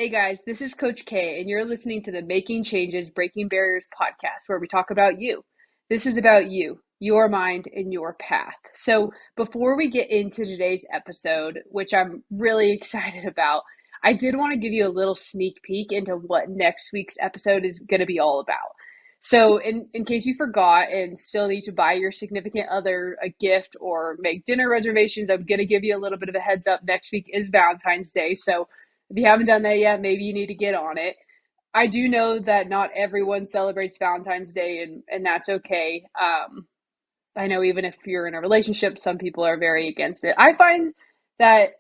Hey guys, this is Coach K, and you're listening to the Making Changes, Breaking Barriers podcast, where we talk about you. This is about you, your mind, and your path. So, before we get into today's episode, which I'm really excited about, I did want to give you a little sneak peek into what next week's episode is going to be all about. So, in case you forgot and still need to buy your significant other a gift or make dinner reservations, I'm going to give you a little bit of a heads up. Next week is Valentine's Day. So, if you haven't done that yet, maybe you need to get on it. I do know that not everyone celebrates Valentine's Day, and that's okay. I know even if you're in a relationship, some people are very against it. I find that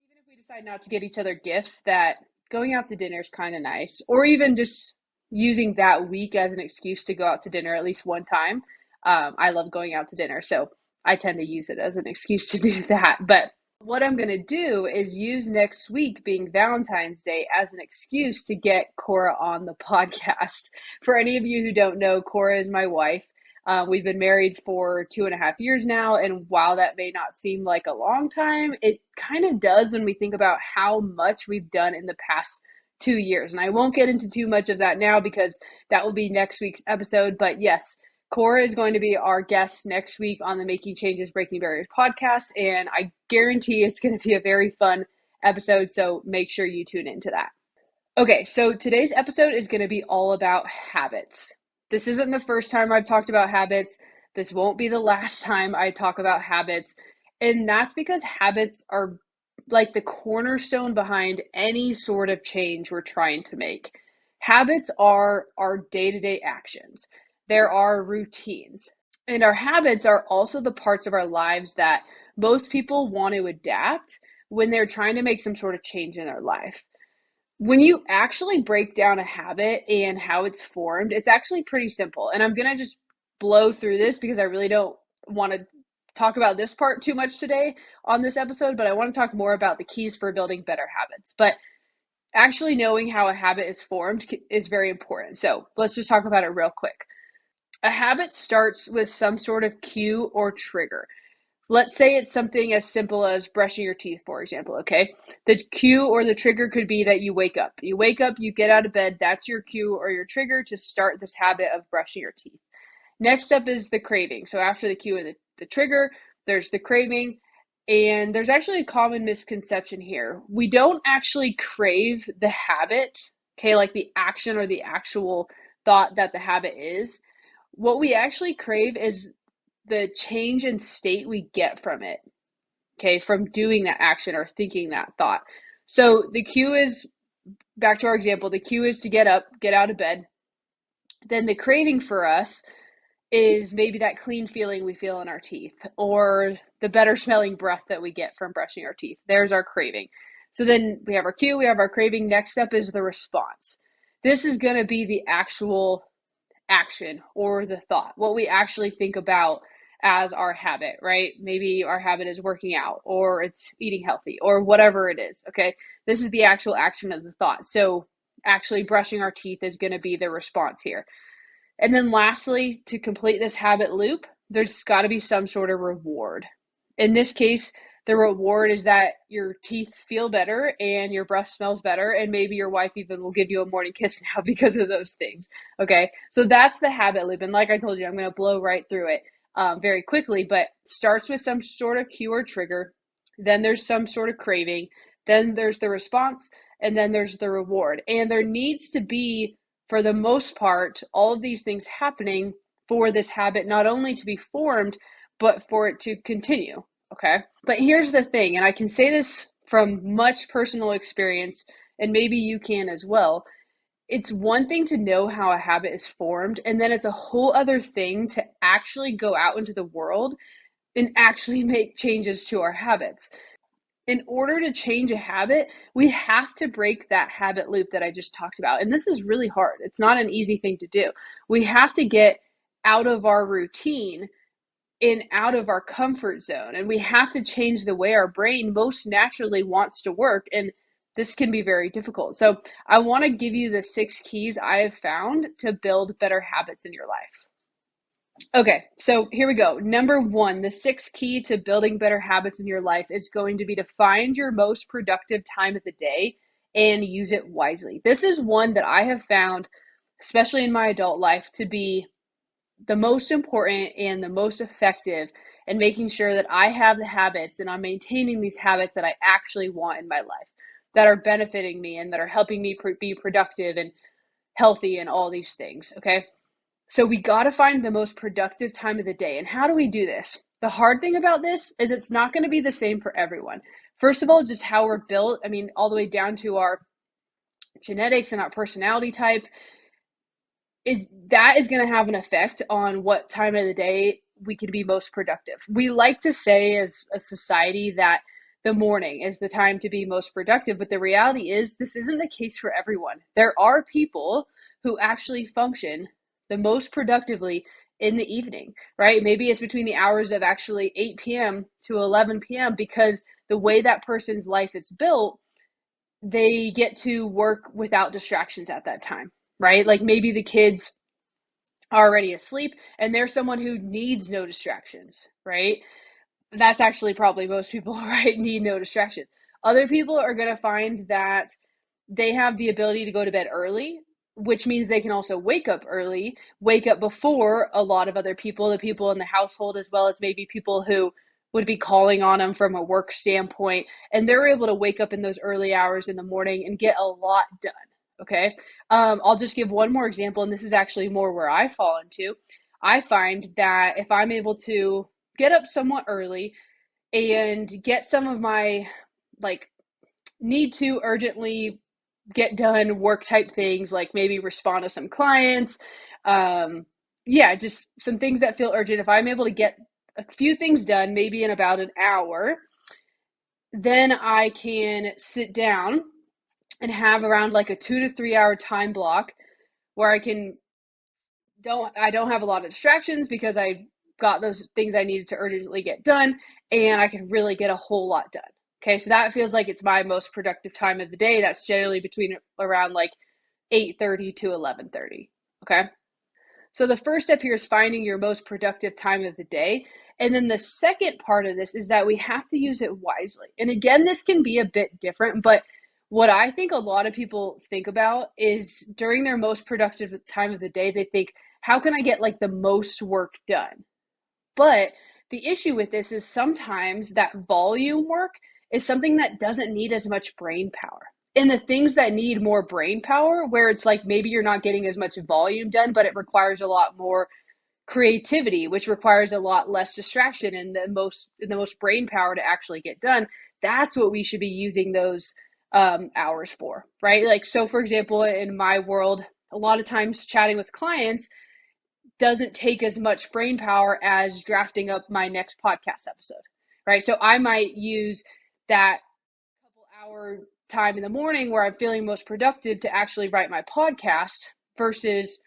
even if we decide not to get each other gifts, that going out to dinner is kind of nice, or even just using that week as an excuse to go out to dinner at least one time. I love going out to dinner, so I tend to use it as an excuse to do that. But what I'm going to do is use next week being Valentine's Day as an excuse to get Cora on the podcast. For any of you who don't know, Cora is my wife. We've been married for 2.5 years now, and while that may not seem like a long time, it kind of does when we think about how much we've done in the past 2 years. And I won't get into too much of that now because that will be next week's episode. But yes, Cora is going to be our guest next week on the Making Changes, Breaking Barriers podcast, and I guarantee it's going to be a very fun episode, so make sure you tune into that. Okay, so today's episode is going to be all about habits. This isn't the first time I've talked about habits. This won't be the last time I talk about habits. And that's because habits are like the cornerstone behind any sort of change we're trying to make. Habits are our day-to-day actions. There are routines. And our habits are also the parts of our lives that most people want to adapt when they're trying to make some sort of change in their life. When you actually break down a habit and how it's formed, it's actually pretty simple. And I'm going to just blow through this because I really don't want to talk about this part too much today on this episode, but I want to talk more about the keys for building better habits. But actually knowing how a habit is formed is very important. So let's just talk about it real quick. A habit starts with some sort of cue or trigger. Let's say it's something as simple as brushing your teeth, for example, okay? The cue or the trigger could be that you wake up. You wake up, you get out of bed, that's your cue or your trigger to start this habit of brushing your teeth. Next up is the craving. So after the cue and the trigger, there's the craving. And there's actually a common misconception here. We don't actually crave the habit, okay, like the action or the actual thought that the habit is. What we actually crave is the change in state we get from it, okay, from doing that action or thinking that thought. So the cue is, back to our example, the cue is to get up, get out of bed. Then the craving for us is maybe that clean feeling we feel in our teeth or the better smelling breath that we get from brushing our teeth. There's our craving. So then we have our cue, we have our craving. Next up is the response. This is going to be the actual action or the thought, what we actually think about as our habit, right? Maybe our habit is working out or it's eating healthy or whatever it is, okay? This is the actual action of the thought. So actually brushing our teeth is going to be the response here. And then lastly, to complete this habit loop, there's got to be some sort of reward. In this case, the reward is that your teeth feel better and your breath smells better, and maybe your wife even will give you a morning kiss now because of those things. Okay, so that's the habit loop. And like I told you, I'm going to blow right through it very quickly, but starts with some sort of cue or trigger. Then there's some sort of craving. Then there's the response, and then there's the reward. And there needs to be, for the most part, all of these things happening for this habit not only to be formed, but for it to continue. Okay. But here's the thing, and I can say this from much personal experience, and maybe you can as well. It's one thing to know how a habit is formed, and then it's a whole other thing to actually go out into the world and actually make changes to our habits. In order to change a habit, we have to break that habit loop that I just talked about. And this is really hard. It's not an easy thing to do. We have to get out of our routine and out of our comfort zone. And we have to change the way our brain most naturally wants to work. And this can be very difficult. So I want to give you the 6 keys I have found to build better habits in your life. Okay, so here we go. Number 1, the 6th key to building better habits in your life is going to be to find your most productive time of the day and use it wisely. This is one that I have found, especially in my adult life, to be the most important and the most effective in making sure that I have the habits and I'm maintaining these habits that I actually want in my life, that are benefiting me and that are helping me be productive and healthy and all these things. Okay. So we got to find the most productive time of the day. And how do we do this? The hard thing about this is it's not going to be the same for everyone. First of all, just how we're built. I mean, all the way down to our genetics and our personality type is going to have an effect on what time of the day we can be most productive. We like to say as a society that the morning is the time to be most productive, but the reality is this isn't the case for everyone. There are people who actually function the most productively in the evening, right? Maybe it's between the hours of actually 8 p.m. to 11 p.m. because the way that person's life is built, they get to work without distractions at that time, right? Like maybe the kids are already asleep and they're someone who needs no distractions, right? That's actually probably most people, right? Need no distractions. Other people are going to find that they have the ability to go to bed early, which means they can also wake up early, wake up before a lot of other people, the people in the household, as well as maybe people who would be calling on them from a work standpoint. And they're able to wake up in those early hours in the morning and get a lot done. Okay. I'll just give one more example, and this is actually more where I fall into. I find that if I'm able to get up somewhat early and get some of my like need to urgently get done work type things, like maybe respond to some clients, yeah, just some things that feel urgent. If I'm able to get a few things done, maybe in about an hour, then I can sit down and have around like a 2 to 3 hour time block where I don't have a lot of distractions because I got those things I needed to urgently get done, and I can really get a whole lot done. Okay, so that feels like it's my most productive time of the day. That's generally between around like 8:30 to 11:30. Okay. So the first step here is finding your most productive time of the day. And then the second part of this is that we have to use it wisely. And again, this can be a bit different, but what I think a lot of people think about is during their most productive time of the day, they think, how can I get like the most work done? But the issue with this is sometimes that volume work is something that doesn't need as much brain power. And the things that need more brain power, where it's like maybe you're not getting as much volume done, but it requires a lot more creativity, which requires a lot less distraction and the most brain power to actually get done. That's what we should be using those hours for, right? Like, so for example, in my world, a lot of times chatting with clients doesn't take as much brain power as drafting up my next podcast episode, right? So I might use that couple hour time in the morning where I'm feeling most productive to actually write my podcast versus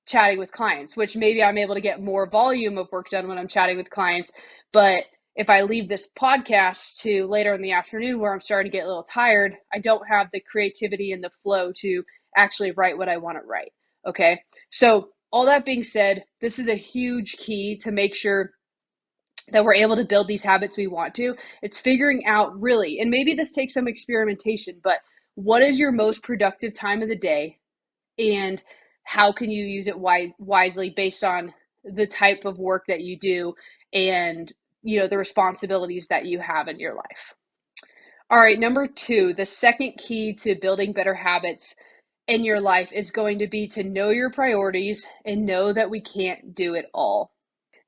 chatting with clients, which maybe I'm able to get more volume of work done when I'm chatting with clients. But if I leave this podcast to later in the afternoon where I'm starting to get a little tired, I don't have the creativity and the flow to actually write what I want to write. Okay. So, all that being said, this is a huge key to make sure that we're able to build these habits we want to. It's figuring out really, and maybe this takes some experimentation, but what is your most productive time of the day? And how can you use it wisely based on the type of work that you do and the responsibilities that you have in your life. All right, number 2, the second key to building better habits in your life is going to be to know your priorities and know that we can't do it all.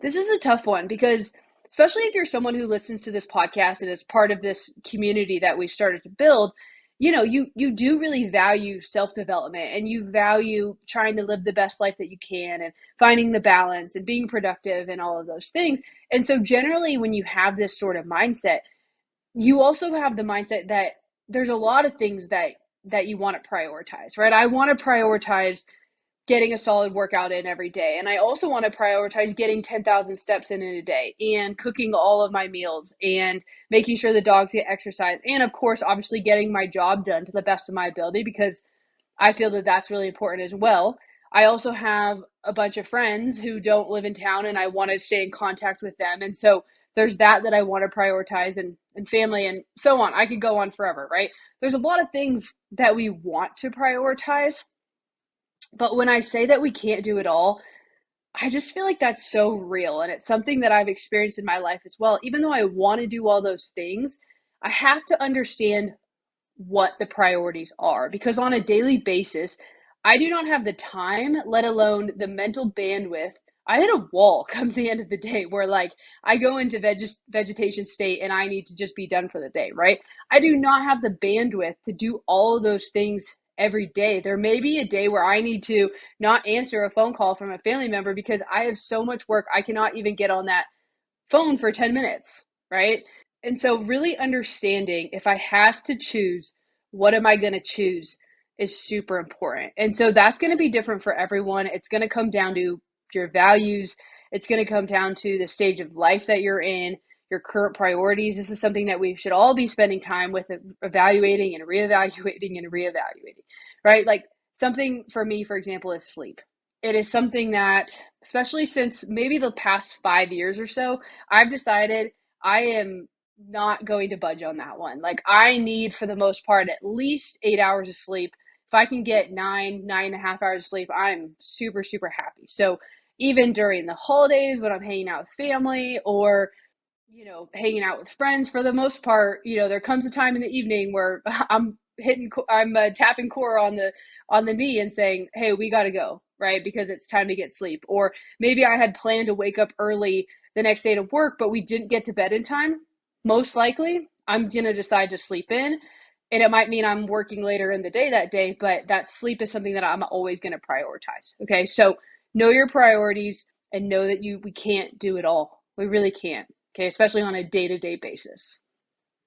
This is a tough one because especially if you're someone who listens to this podcast and is part of this community that we've started to build, you do really value self-development and you value trying to live the best life that you can and finding the balance and being productive and all of those things. And so generally when you have this sort of mindset, you also have the mindset that there's a lot of things that you want to prioritize, right? I want to prioritize getting a solid workout in every day. And I also want to prioritize getting 10,000 steps in a day and cooking all of my meals and making sure the dogs get exercise. And of course, obviously getting my job done to the best of my ability because I feel that that's really important as well. I also have a bunch of friends who don't live in town and I want to stay in contact with them. And so there's that I want to prioritize and family and so on. I could go on forever, right? there's a lot of things that we want to prioritize. But when I say that we can't do it all, I just feel like that's so real. And it's something that I've experienced in my life as well. Even though I want to do all those things, I have to understand what the priorities are because on a daily basis, I do not have the time, let alone the mental bandwidth. I hit a wall come the end of the day where like I go into vegetation state and I need to just be done for the day, right? I do not have the bandwidth to do all of those things every day. There may be a day where I need to not answer a phone call from a family member because I have so much work I cannot even get on that phone for 10 minutes, right? And so, really understanding if I have to choose, what am I going to choose is super important. And so, that's going to be different for everyone. It's going to come down to your values, it's going to come down to the stage of life that you're in, your current priorities. This is something that we should all be spending time with, evaluating and reevaluating and reevaluating, right? Like, something for me, for example, is sleep. It is something that, especially since maybe the past 5 years or so, I've decided I am not going to budge on that one. Like, I need, for the most part, at least 8 hours of sleep. If I can get 9.5 hours of sleep, I'm super, super happy. So, even during the holidays when I'm hanging out with family or hanging out with friends, for the most part, there comes a time in the evening where I'm tapping Cora on the knee and saying, "Hey, we got to go," right? Because it's time to get sleep. Or maybe I had planned to wake up early the next day to work, but we didn't get to bed in time. Most likely, I'm going to decide to sleep in. And it might mean I'm working later in the day that day, but that sleep is something that I'm always going to prioritize. Okay. So know your priorities and know that we can't do it all. We really can't. Okay. Especially on a day to day basis.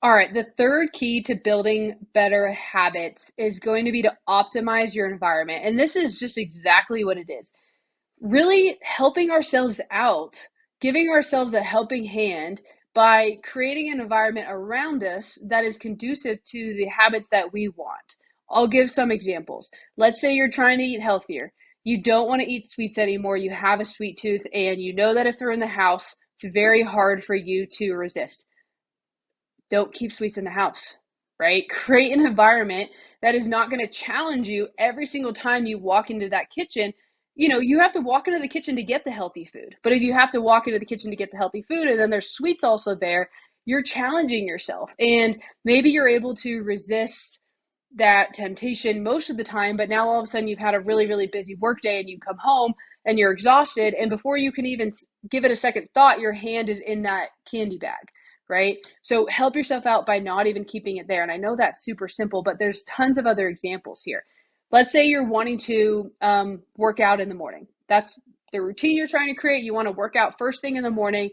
All right, the third key to building better habits is going to be to optimize your environment. And this is just exactly what it is. Really helping ourselves out, giving ourselves a helping hand by creating an environment around us that is conducive to the habits that we want. I'll give some examples. Let's say you're trying to eat healthier. You don't want to eat sweets anymore. You have a sweet tooth, and you know that if they're in the house, it's very hard for you to resist. Don't keep sweets in the house, right? Create an environment that is not going to challenge you every single time you walk into that kitchen. You have to walk into the kitchen to get the healthy food. But if you have to walk into the kitchen to get the healthy food and then there's sweets also there, you're challenging yourself. And maybe you're able to resist that temptation most of the time, but now all of a sudden you've had a really, really busy work day and you come home and you're exhausted. And before you can even give it a second thought, your hand is in that candy bag, right? So help yourself out by not even keeping it there. And I know that's super simple, but there's tons of other examples here. Let's say you're wanting to work out in the morning. That's the routine you're trying to create. You want to work out first thing in the morning.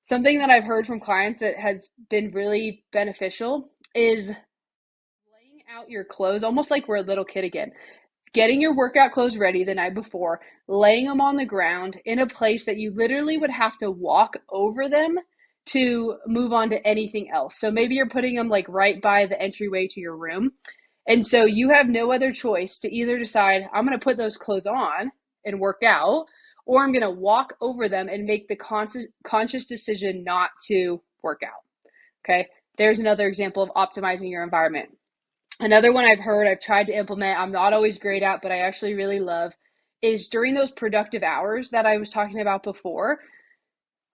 Something that I've heard from clients that has been really beneficial is laying out your clothes almost like we're a little kid again. Getting your workout clothes ready the night before, laying them on the ground in a place that you literally would have to walk over them to move on to anything else. So maybe you're putting them like right by the entryway to your room. And so you have no other choice to either decide, I'm going to put those clothes on and work out, or I'm going to walk over them and make the conscious decision not to work out. Okay. There's another example of optimizing your environment. Another one I've tried to implement, I'm not always great at, but I actually really love, is during those productive hours that I was talking about before,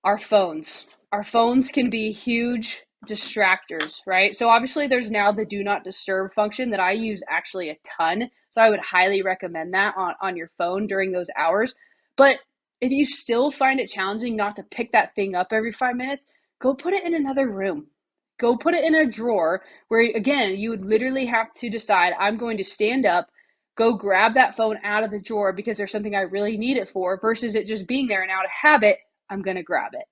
our phones. Our phones can be huge distractors, right? So obviously there's now the do not disturb function that I use actually a ton. So I would highly recommend that on your phone during those hours. But if you still find it challenging not to pick that thing up every 5 minutes, go put it in another room. Go put it in a drawer where, again, you would literally have to decide, I'm going to stand up, go grab that phone out of the drawer because there's something I really need it for, versus it just being there and out of habit, I'm going to grab it.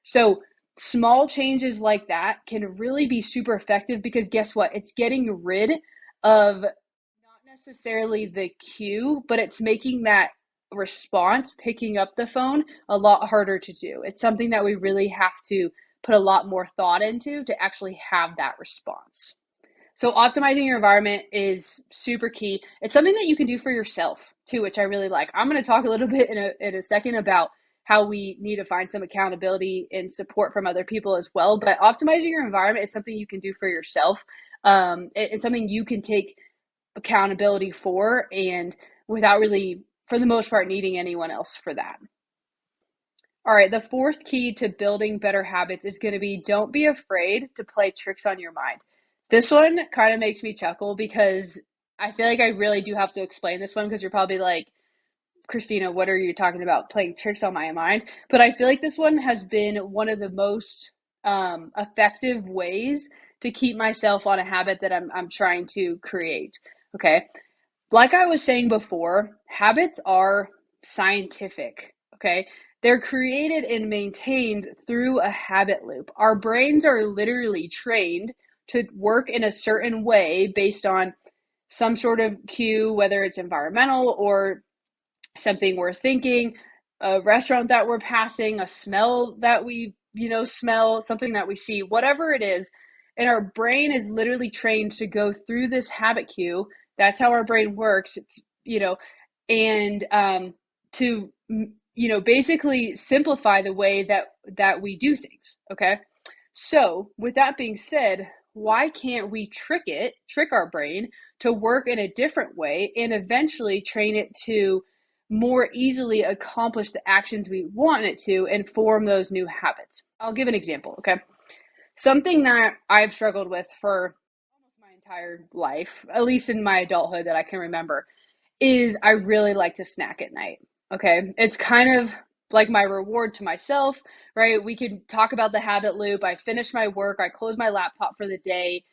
So small changes like that can really be super effective because guess what? It's getting rid of not necessarily the cue, but it's making that response, picking up the phone, a lot harder to do. It's something that we really have to put a lot more thought into to actually have that response. So optimizing your environment is super key. It's something that you can do for yourself too, which I really like. I'm going to talk a little bit in a second about how we need to find some accountability and support from other people as well. But optimizing your environment is something you can do for yourself. It's something you can take accountability for, and without really, for the most part, needing anyone else for that. All right, the fourth key to building better habits is going to be don't be afraid to play tricks on your mind. This one kind of makes me chuckle because I feel like I really do have to explain this one because you're probably like, Christina, what are you talking about? Playing tricks on my mind? But I feel like this one has been one of the most effective ways to keep myself on a habit that I'm trying to create. Okay. Like I was saying before, habits are scientific, okay? They're created and maintained through a habit loop. Our brains are literally trained to work in a certain way based on some sort of cue, whether it's environmental or something we're thinking, a restaurant that we're passing, a smell that we, smell, something that we see, whatever it is. And our brain is literally trained to go through this habit cue. That's how our brain works. It's, and to, basically simplify the way that we do things. Okay. So with that being said, why can't we trick our brain to work in a different way and eventually train it to more easily accomplish the actions we want it to and form those new habits? I'll give an example, okay? Something that I've struggled with for almost my entire life, at least in my adulthood that I can remember, is I really like to snack at night. Okay. It's kind of like my reward to myself, right? We could talk about the habit loop. I finish my work, I close my laptop for the day.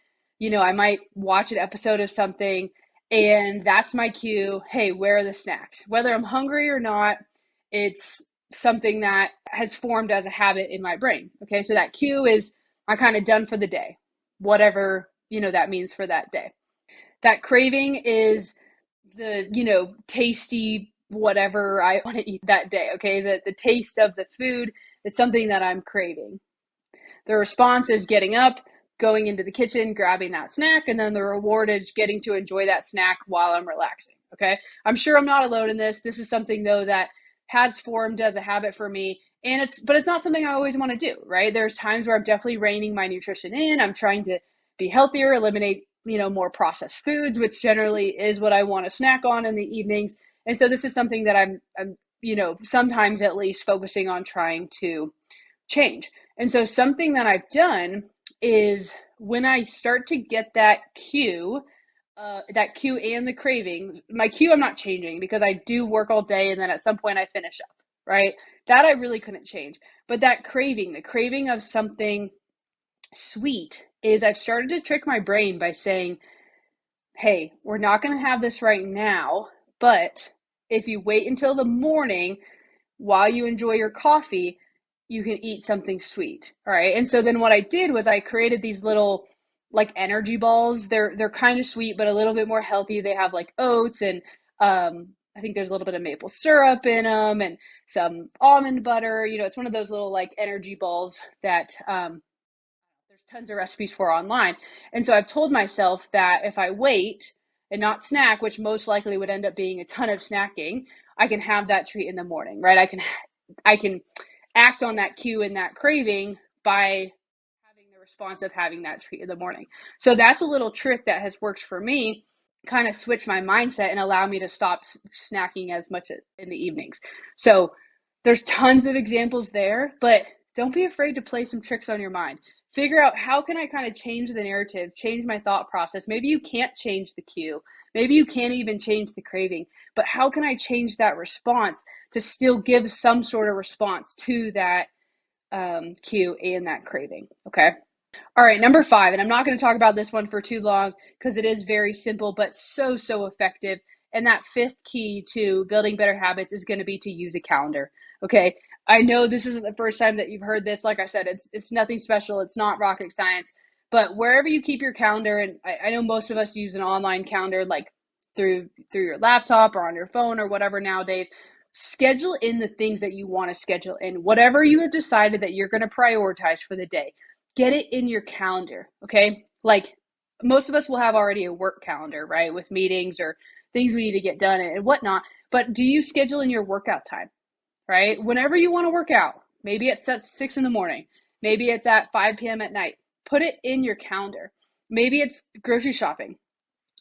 I might watch an episode of something, and that's my cue. Hey, where are the snacks? Whether I'm hungry or not, it's something that has formed as a habit in my brain. Okay. So that cue is I'm kind of done for the day, whatever, that means for that day. That craving is the tasty whatever I want to eat that day. Okay, the taste of the food is something that I'm craving. The response is getting up, going into the kitchen, grabbing that snack, and then the reward is getting to enjoy that snack while I'm relaxing. Okay, I'm sure I'm not alone in this is something though that has formed as a habit for me, and it's not something I always want to do. Right, there's times where I'm definitely reining my nutrition in. I'm trying to be healthier, eliminate more processed foods, which generally is what I want to snack on in the evenings. And so this is something that I'm sometimes at least focusing on trying to change. And so something that I've done is when I start to get that cue and the craving, my cue I'm not changing because I do work all day and then at some point I finish up, right? That I really couldn't change. But that craving, the craving of something sweet, is I've started to trick my brain by saying, hey, we're not going to have this right now, but if you wait until the morning while you enjoy your coffee, you can eat something sweet. All right. And so then what I did was I created these little like energy balls. They're kind of sweet, but a little bit more healthy. They have like oats and I think there's a little bit of maple syrup in them and some almond butter. It's one of those little like energy balls that there's tons of recipes for online. And so I've told myself that if I wait and not snack, which most likely would end up being a ton of snacking, I can have that treat in the morning, right? I can act on that cue and that craving by having the response of having that treat in the morning. So that's a little trick that has worked for me, kind of switch my mindset and allow me to stop snacking as much in the evenings. So there's tons of examples there, but don't be afraid to play some tricks on your mind. Figure out how can I kind of change the narrative, change my thought process. Maybe you can't change the cue. Maybe you can't even change the craving, but how can I change that response to still give some sort of response to that cue and that craving? Okay. All right, number 5, and I'm not going to talk about this one for too long because it is very simple, but so effective. And that fifth key to building better habits is going to be to use a calendar. Okay. I know this isn't the first time that you've heard this. Like I said, it's nothing special. It's not rocket science. But wherever you keep your calendar, and I know most of us use an online calendar like through your laptop or on your phone or whatever nowadays, schedule in the things that you want to schedule in. Whatever you have decided that you're going to prioritize for the day, get it in your calendar, okay? Like most of us will have already a work calendar, right? With meetings or things we need to get done and whatnot. But do you schedule in your workout time? right? Whenever you want to work out, maybe it's at 6 in the morning, maybe it's at 5 p.m. at night, put it in your calendar. Maybe it's grocery shopping.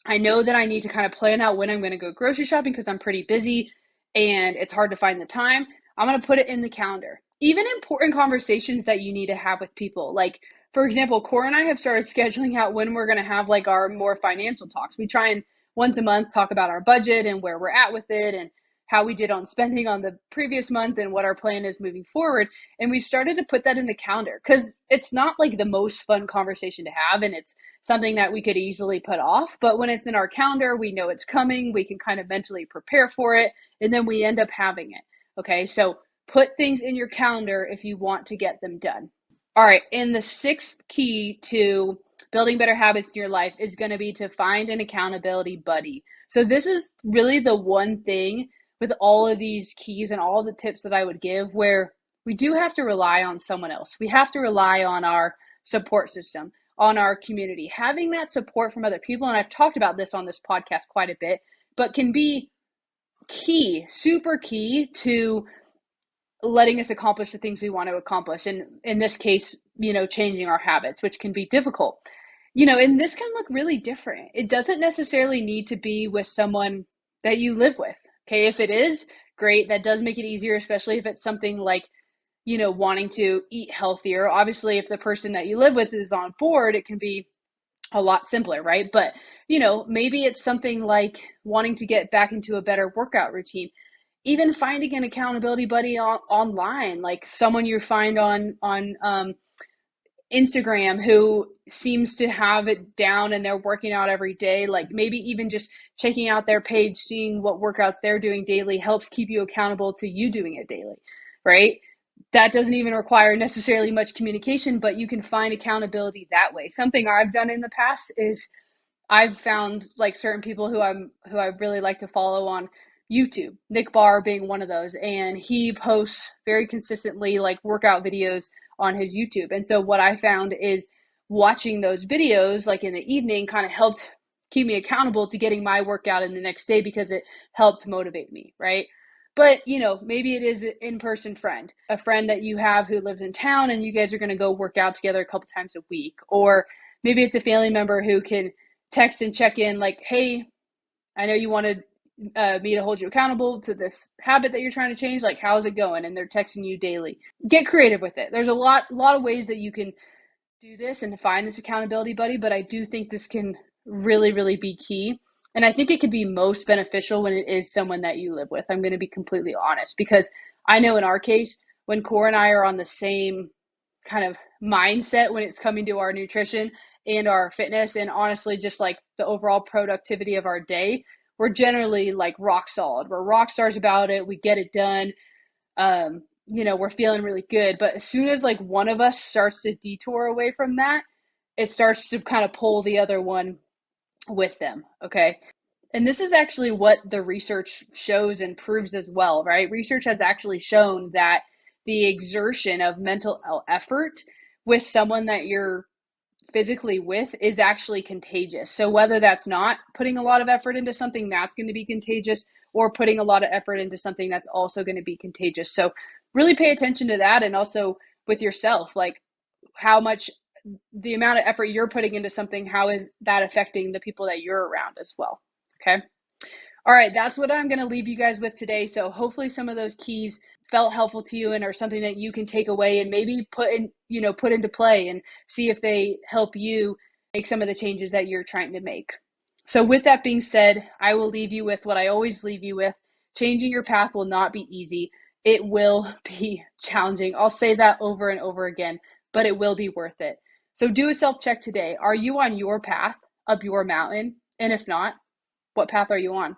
I know that I need to kind of plan out when I'm going to go grocery shopping because I'm pretty busy and it's hard to find the time. I'm going to put it in the calendar. Even important conversations that you need to have with people. Like, for example, Cora and I have started scheduling out when we're going to have like our more financial talks. We try and once a month talk about our budget and where we're at with it and how we did on spending on the previous month and what our plan is moving forward. And we started to put that in the calendar because it's not like the most fun conversation to have and it's something that we could easily put off. But when it's in our calendar, we know it's coming, we can kind of mentally prepare for it, and then we end up having it. Okay, so put things in your calendar if you want to get them done. All right, and the sixth key to building better habits in your life is going to be to find an accountability buddy. So, this is really the one thing with all of these keys and all the tips that I would give where we do have to rely on someone else. We have to rely on our support system, on our community. Having that support from other people, and I've talked about this on this podcast quite a bit, but can be key, super key to letting us accomplish the things we want to accomplish. And in this case, changing our habits, which can be difficult. And this can look really different. It doesn't necessarily need to be with someone that you live with. Okay. If it is, great. That does make it easier, especially if it's something like, wanting to eat healthier. Obviously, if the person that you live with is on board, it can be a lot simpler, right? But, maybe it's something like wanting to get back into a better workout routine. Even finding an accountability buddy online, like someone you find on Instagram who seems to have it down and they're working out every day. Like maybe even just checking out their page, seeing what workouts they're doing daily helps keep you accountable to you doing it daily, right? That doesn't even require necessarily much communication, but you can find accountability that way. Something I've done in the past is I've found like certain people who I really like to follow on YouTube, Nick Barr being one of those, and he posts very consistently like workout videos on his YouTube. And so what I found is watching those videos like in the evening kind of helped keep me accountable to getting my workout in the next day because it helped motivate me, right? But, maybe it is an in-person friend, a friend that you have who lives in town and you guys are going to go work out together a couple times a week. Or maybe it's a family member who can text and check in like, hey, I know you wanted me to hold you accountable to this habit that you're trying to change. Like, how's it going? And they're texting you daily. Get creative with it. There's a lot of ways that you can do this and find this accountability buddy, but I do think this can really, really be key. And I think it could be most beneficial when it is someone that you live with. I'm going to be completely honest because I know in our case, when Cora and I are on the same kind of mindset when it's coming to our nutrition and our fitness and honestly just like the overall productivity of our day, we're generally like rock solid. We're rock stars about it. We get it done. We're feeling really good. But as soon as like one of us starts to detour away from that, it starts to kind of pull the other one with them. Okay. And this is actually what the research shows and proves as well, right? Research has actually shown that the exertion of mental effort with someone that you're physically with is actually contagious. So whether that's not putting a lot of effort into something that's going to be contagious or putting a lot of effort into something that's also going to be contagious. So really pay attention to that and also with yourself, like how much the amount of effort you're putting into something, how is that affecting the people that you're around as well? Okay. All right, that's what I'm going to leave you guys with today. So hopefully some of those keys felt helpful to you and are something that you can take away and maybe put into play and see if they help you make some of the changes that you're trying to make. So with that being said, I will leave you with what I always leave you with. Changing your path will not be easy. It will be challenging. I'll say that over and over again, but it will be worth it. So do a self-check today. Are you on your path up your mountain? And if not, what path are you on?